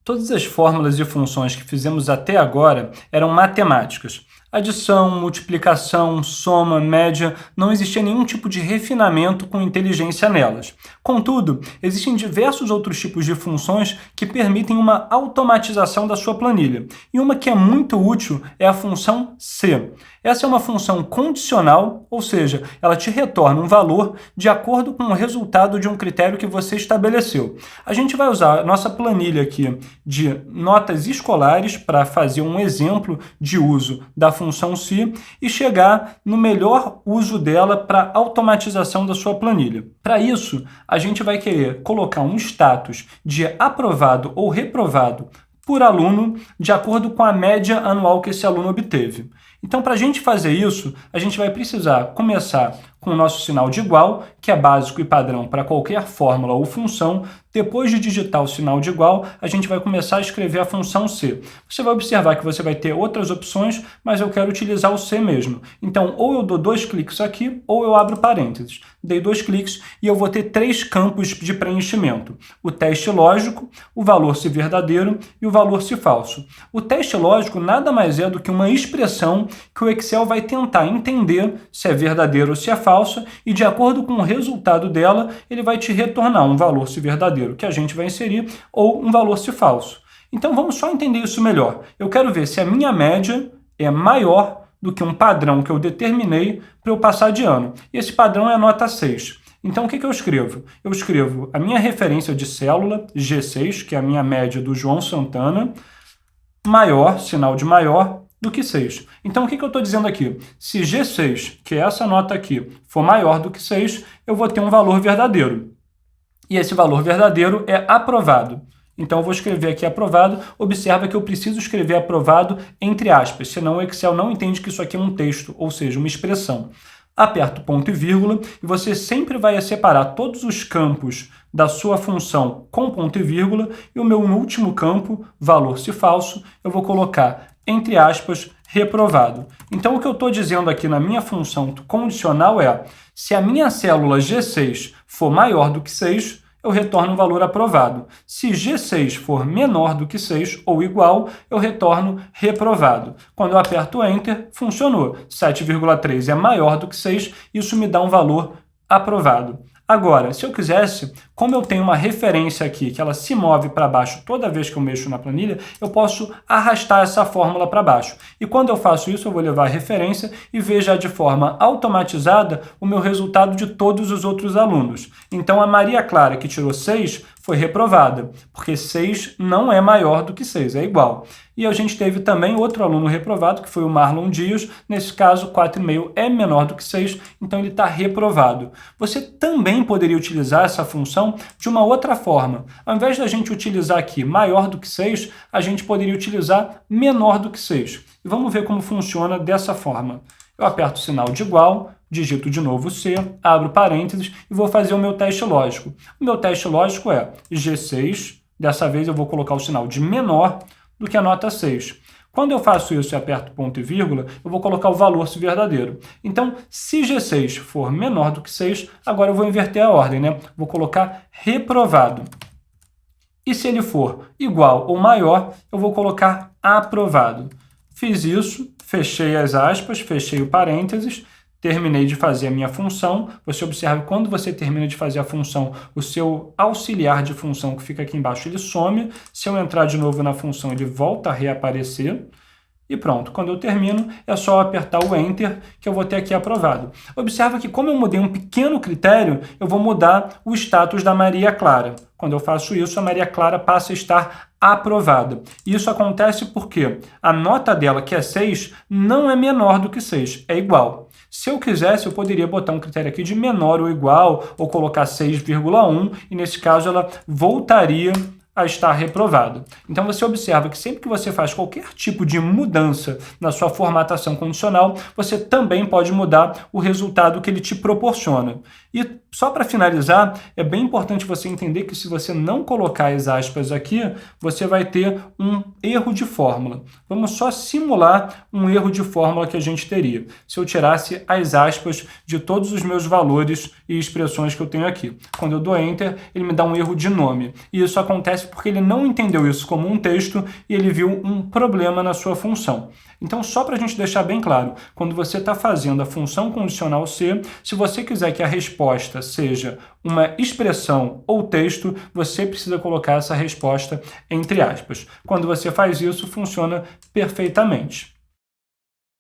Todas as fórmulas e funções que fizemos até agora eram matemáticas. Adição, multiplicação, soma, média, não existia nenhum tipo de refinamento com inteligência nelas. Contudo, existem diversos outros tipos de funções que permitem uma automatização da sua planilha. E uma que é muito útil é a função C. Essa é uma função condicional, ou seja, ela te retorna um valor de acordo com o resultado de um critério que você estabeleceu. A gente vai usar a nossa planilha aqui de notas escolares para fazer um exemplo de uso da função C e chegar no melhor uso dela para automatização da sua planilha. Para isso, a gente vai querer colocar um status de aprovado ou reprovado por aluno, de acordo com a média anual que esse aluno obteve. Então, para a gente fazer isso, a gente vai precisar começar com o nosso sinal de igual, que é básico e padrão para qualquer fórmula ou função. Depois de digitar o sinal de igual, a gente vai começar a escrever a função C. Você vai observar que você vai ter outras opções, mas eu quero utilizar o C mesmo. Então, ou eu dou 2 cliques aqui, ou eu abro parênteses. Dei 2 cliques e eu vou ter 3 campos de preenchimento. O teste lógico, o valor se verdadeiro e o valor se falso. O teste lógico nada mais é do que uma expressão que o Excel vai tentar entender se é verdadeiro ou se é falsa, e de acordo com o resultado dela, ele vai te retornar um valor se verdadeiro que a gente vai inserir ou um valor se falso. Então vamos só entender isso melhor. Eu quero ver se a minha média é maior do que um padrão que eu determinei para eu passar de ano. E esse padrão é a nota 6. Então o que eu escrevo? Eu escrevo a minha referência de célula, G6, que é a minha média do João Santana, maior, sinal de maior, do que 6. Então, o que eu estou dizendo aqui? Se G6, que é essa nota aqui, for maior do que 6, eu vou ter um valor verdadeiro. E esse valor verdadeiro é aprovado. Então, eu vou escrever aqui aprovado. Observa que eu preciso escrever aprovado entre aspas, senão o Excel não entende que isso aqui é um texto, ou seja, uma expressão. Aperto ponto e vírgula e você sempre vai separar todos os campos da sua função com ponto e vírgula, e o meu último campo, valor se falso, eu vou colocar entre aspas, reprovado. Então, o que eu estou dizendo aqui na minha função condicional é, se a minha célula G6 for maior do que 6, eu retorno um valor aprovado. Se G6 for menor do que 6 ou igual, eu retorno reprovado. Quando eu aperto Enter, funcionou. 7,3 é maior do que 6, isso me dá um valor aprovado. Agora, se eu quisesse, como eu tenho uma referência aqui que ela se move para baixo toda vez que eu mexo na planilha, eu posso arrastar essa fórmula para baixo. E quando eu faço isso, eu vou levar a referência e ver já de forma automatizada o meu resultado de todos os outros alunos. Então, a Maria Clara, que tirou 6, foi reprovada, porque 6 não é maior do que 6, é igual. E a gente teve também outro aluno reprovado, que foi o Marlon Dias. Nesse caso, 4,5 é menor do que 6, então ele está reprovado. Você também poderia utilizar essa função de uma outra forma. Ao invés da gente utilizar aqui maior do que 6, a gente poderia utilizar menor do que 6. E vamos ver como funciona dessa forma. Eu aperto o sinal de igual, digito de novo C, abro parênteses e vou fazer o meu teste lógico. O meu teste lógico é G6, dessa vez eu vou colocar o sinal de menor do que a nota 6. Quando eu faço isso e aperto ponto e vírgula, eu vou colocar o valor se verdadeiro. Então, se G6 for menor do que 6, agora eu vou inverter a ordem, né? Vou colocar reprovado. E se ele for igual ou maior, eu vou colocar aprovado. Fiz isso, fechei as aspas, fechei o parênteses, terminei de fazer a minha função. Você observa que quando você termina de fazer a função, o seu auxiliar de função que fica aqui embaixo, ele some. Se eu entrar de novo na função, ele volta a reaparecer. E pronto, quando eu termino, é só apertar o Enter, que eu vou ter aqui aprovado. Observa que como eu mudei um pequeno critério, eu vou mudar o status da Maria Clara. Quando eu faço isso, a Maria Clara passa a estar aprovada. Isso acontece porque a nota dela, que é 6, não é menor do que 6, é igual. Se eu quisesse, eu poderia botar um critério aqui de menor ou igual, ou colocar 6,1, e nesse caso ela voltaria a estar reprovado. Então você observa que sempre que você faz qualquer tipo de mudança na sua formatação condicional, você também pode mudar o resultado que ele te proporciona. E só para finalizar, é bem importante você entender que se você não colocar as aspas aqui, você vai ter um erro de fórmula. Vamos só simular um erro de fórmula que a gente teria. Se eu tirasse as aspas de todos os meus valores e expressões que eu tenho aqui. Quando eu dou Enter, ele me dá um erro de nome. E isso acontece porque ele não entendeu isso como um texto e ele viu um problema na sua função. Então, só para a gente deixar bem claro, quando você está fazendo a função condicional se você quiser que a resposta seja uma expressão ou texto, você precisa colocar essa resposta entre aspas. Quando você faz isso, funciona perfeitamente.